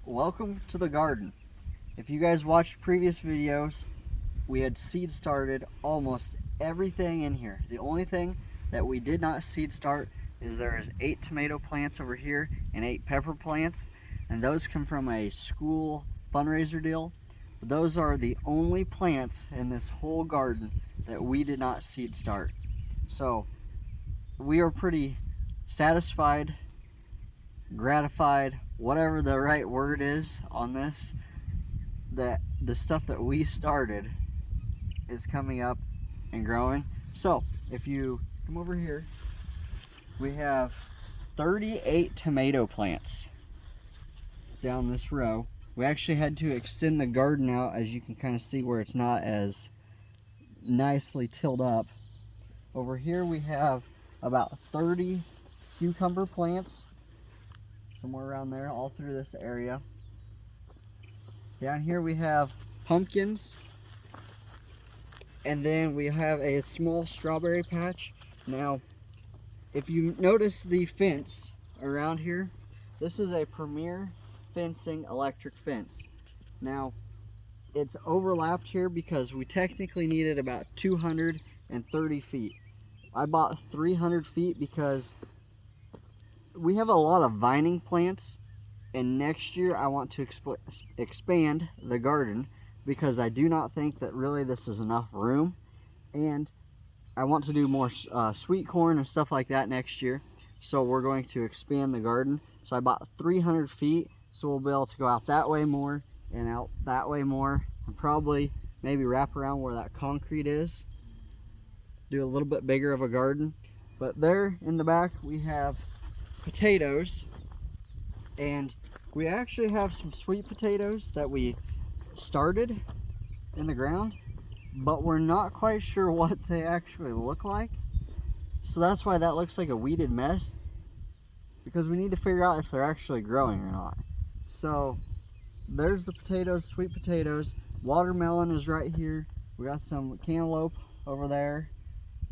welcome to the garden. If you guys watched previous videos, we had seed started almost everything in here. The only thing that we did not seed start is there is 8 tomato plants over here and 8 pepper plants, and those come from a school fundraiser deal. Those are the only plants in this whole garden that we did not seed start. So we are pretty satisfied, gratified, whatever the right word is on this, that the stuff that we started is coming up and growing. So if you come over here, we have 38 tomato plants down this row. We actually had to extend the garden out, as you can kind of see where it's not as nicely tilled up. Over here we have about 30 cucumber plants, somewhere around there, all through this area. Down here we have pumpkins, and then we have a small strawberry patch. Now, if you notice the fence around here, this is a Premier Fencing electric fence. Now, it's overlapped here because we technically needed about 230 feet. I bought 300 feet because we have a lot of vining plants, and next year I want to expand the garden because I do not think that really this is enough room, and I want to do more sweet corn and stuff like that next year. So we're going to expand the garden. So I bought 300 feet, so we'll be able to go out that way more and out that way more, and probably maybe wrap around where that concrete is, do a little bit bigger of a garden. But there in the back we have potatoes, and we actually have some sweet potatoes that we started in the ground, but we're not quite sure what they actually look like. So that's why that looks like a weeded mess, because we need to figure out if they're actually growing or not. So there's the potatoes, sweet potatoes. Watermelon is right here. We got some cantaloupe over there.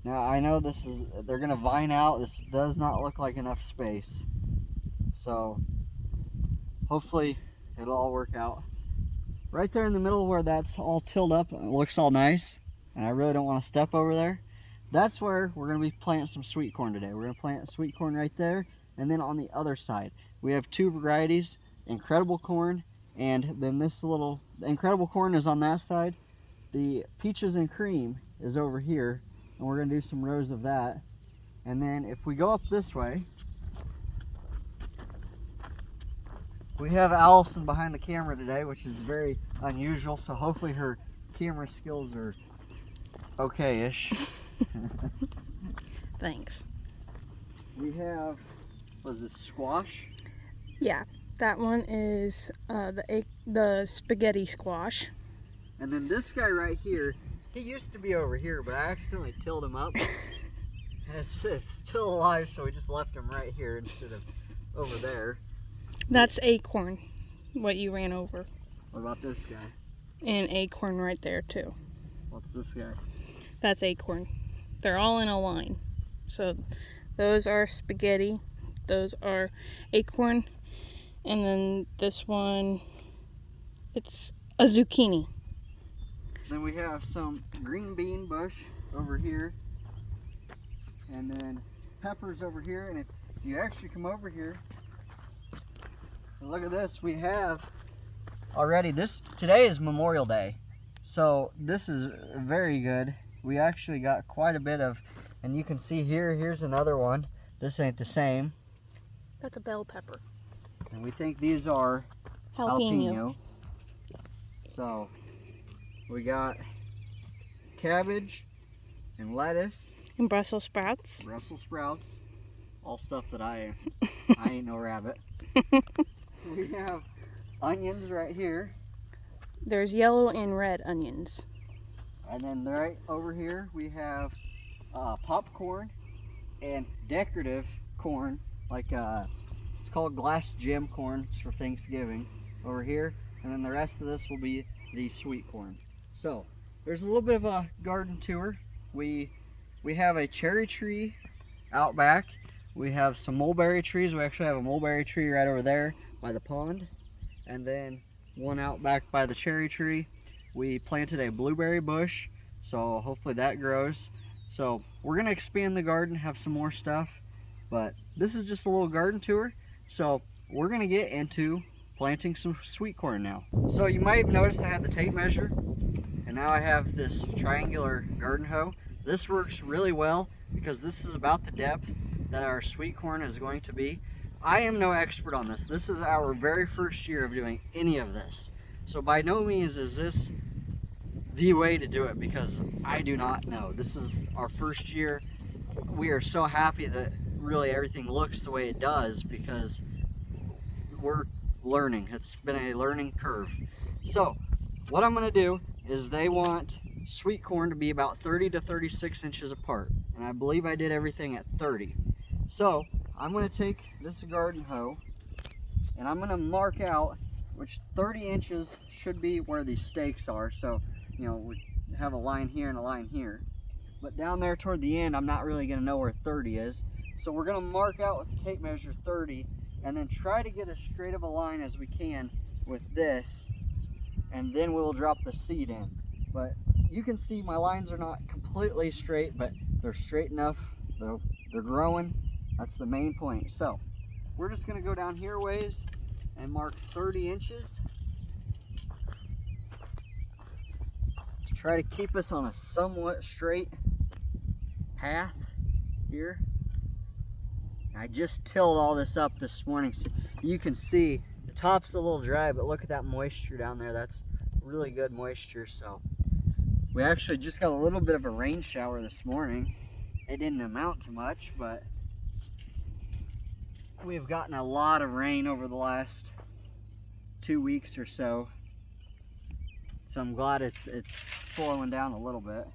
Now I know they're gonna vine out. This does not look like enough space. So hopefully it'll all work out. Right there in the middle where that's all tilled up, it looks all nice, and I really don't want to step over there. That's where we're going to be planting some sweet corn today. We're going to plant sweet corn right there, and then on the other side we have 2 varieties, Incredible Corn, and then the Incredible Corn is on that side. The Peaches and Cream is over here, and we're going to do some rows of that. And then if we go up this way, we have Allison behind the camera today, which is very unusual, so hopefully her camera skills are okay-ish. Thanks. We have, was it squash? Yeah, that one is the spaghetti squash. And then this guy right here, he used to be over here, but I accidentally tilled him up. And it's still alive, so we just left him right here instead of over there. That's acorn, what you ran over. What about this guy? And acorn right there too. What's this guy? That's acorn. They're all in a line. So those are spaghetti, those are acorn, and then this one, it's a zucchini. Then we have some green bean bush over here, and then peppers over here. And if you actually come over here, look at this, we have already, today is Memorial Day, so this is very good. We actually got quite a bit of, and you can see here's another one. This ain't the same. That's a bell pepper. And we think these are jalapeno. So we got cabbage and lettuce. And Brussels sprouts. Brussels sprouts. All stuff that I ain't no rabbit. We have onions right here. There's yellow and red onions. And then right over here we have popcorn and decorative corn, like it's called glass gem corn. It's for Thanksgiving over here. And then the rest of this will be the sweet corn. So there's a little bit of a garden tour. We have a cherry tree out back. We have some mulberry trees. We actually have a mulberry tree right over there by the pond. and then one out back by the cherry tree, we planted a blueberry bush, so hopefully that grows. So we're gonna expand the garden, have some more stuff, but this is just a little garden tour. So we're gonna get into planting some sweet corn now. So you might have noticed I had the tape measure, and now I have this triangular garden hoe. This works really well because this is about the depth that our sweet corn is going to be. I am no expert on this. This is our very first year of doing any of this. So by no means is this the way to do it, because I do not know. This is our first year. We are so happy that really everything looks the way it does because we're learning. It's been a learning curve. So what I'm gonna do is they want sweet corn to be about 30 to 36 inches apart. And I believe I did everything at 30. So I'm gonna take this garden hoe and I'm gonna mark out, which 30 inches should be where these stakes are. So, you know, we have a line here and a line here. But down there toward the end, I'm not really gonna know where 30 is. So we're gonna mark out with the tape measure 30 and then try to get as straight of a line as we can with this, and then we'll drop the seed in. But you can see my lines are not completely straight, but they're straight enough. They're growing. That's the main point. So we're just gonna go down here ways and mark 30 inches to try to keep us on a somewhat straight path here. I just tilled all this up this morning, so you can see the top's a little dry, but look at that moisture down there. That's really good moisture. So we actually just got a little bit of a rain shower this morning. It didn't amount to much, but we've gotten a lot of rain over the last 2 weeks or so. So I'm glad it's slowing down a little bit.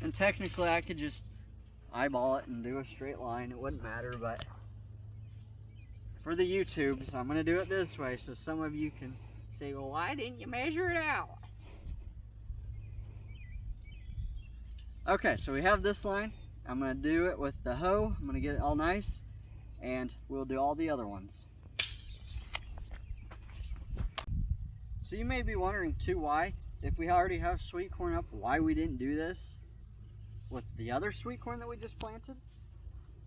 And technically I could just eyeball it and do a straight line. It wouldn't matter, but for the YouTubes, I'm gonna do it this way so some of you can say, well, why didn't you measure it out? Okay, so we have this line. I'm gonna do it with the hoe. I'm gonna get it all nice, and we'll do all the other ones. So you may be wondering too why, if we already have sweet corn up, why we didn't do this with the other sweet corn that we just planted.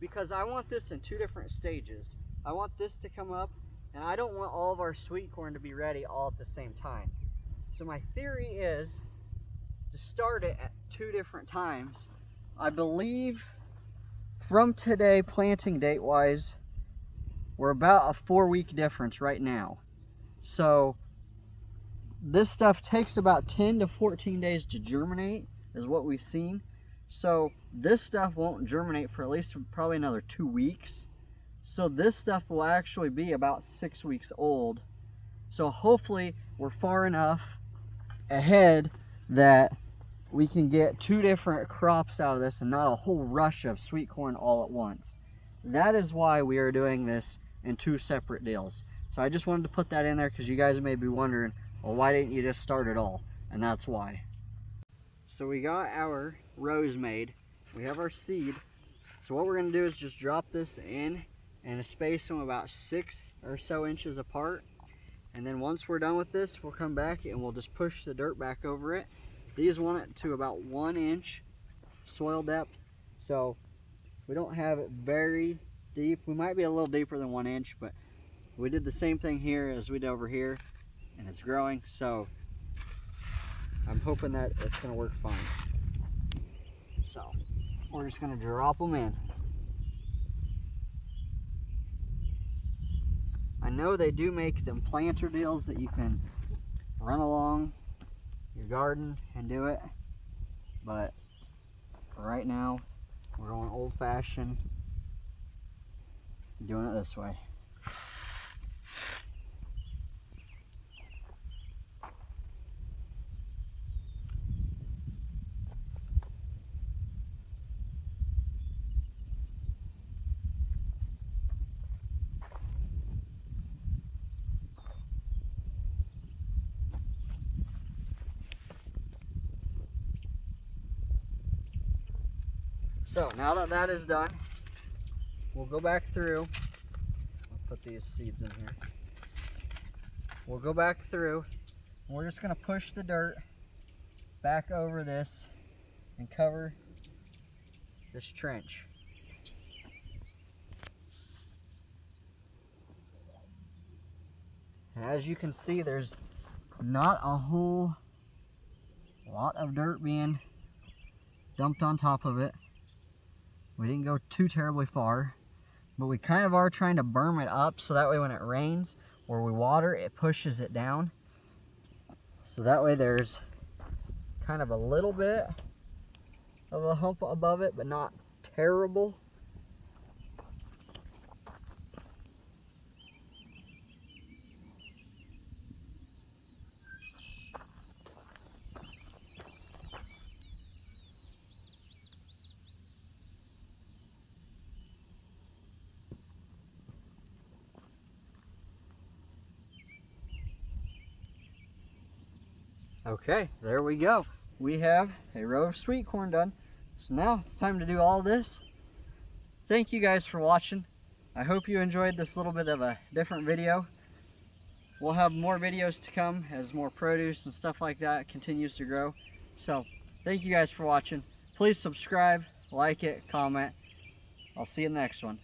Because I want this in 2 different stages. I want this to come up, and I don't want all of our sweet corn to be ready all at the same time. So my theory is to start it at 2 different times. I believe from today, planting date wise, we're about a 4-week difference right now. So this stuff takes about 10 to 14 days to germinate, is what we've seen. So this stuff won't germinate for at least probably another 2 weeks. So this stuff will actually be about 6 weeks old. So hopefully we're far enough ahead that we can get 2 different crops out of this and not a whole rush of sweet corn all at once. That is why we are doing this in 2 separate deals. So I just wanted to put that in there because you guys may be wondering, well, why didn't you just start it all? And that's why. So we got our rows made. We have our seed. So what we're gonna do is just drop this in and space them about 6 or so inches apart. And then once we're done with this, we'll come back and we'll just push the dirt back over it. These want it to about 1 inch soil depth. So we don't have it very deep. We might be a little deeper than 1 inch, but we did the same thing here as we did over here, and it's growing. So I'm hoping that it's gonna work fine. So we're just gonna drop them in. I know they do make them planter deals that you can run along your garden and do it, but for right now we're going old-fashioned, doing it this way. So now that that is done, we'll go back through. I'll put these seeds in here. We'll go back through, and we're just gonna push the dirt back over this and cover this trench. And as you can see, there's not a whole lot of dirt being dumped on top of it. We didn't go too terribly far, but we kind of are trying to berm it up so that way when it rains or we water, it pushes it down. So that way there's kind of a little bit of a hump above it, but not terrible. Okay, there we go. We have a row of sweet corn done. So now it's time to do all this. Thank you guys for watching. I hope you enjoyed this little bit of a different video. We'll have more videos to come as more produce and stuff like that continues to grow. So thank you guys for watching. Please subscribe, like it, comment. I'll see you in the next one.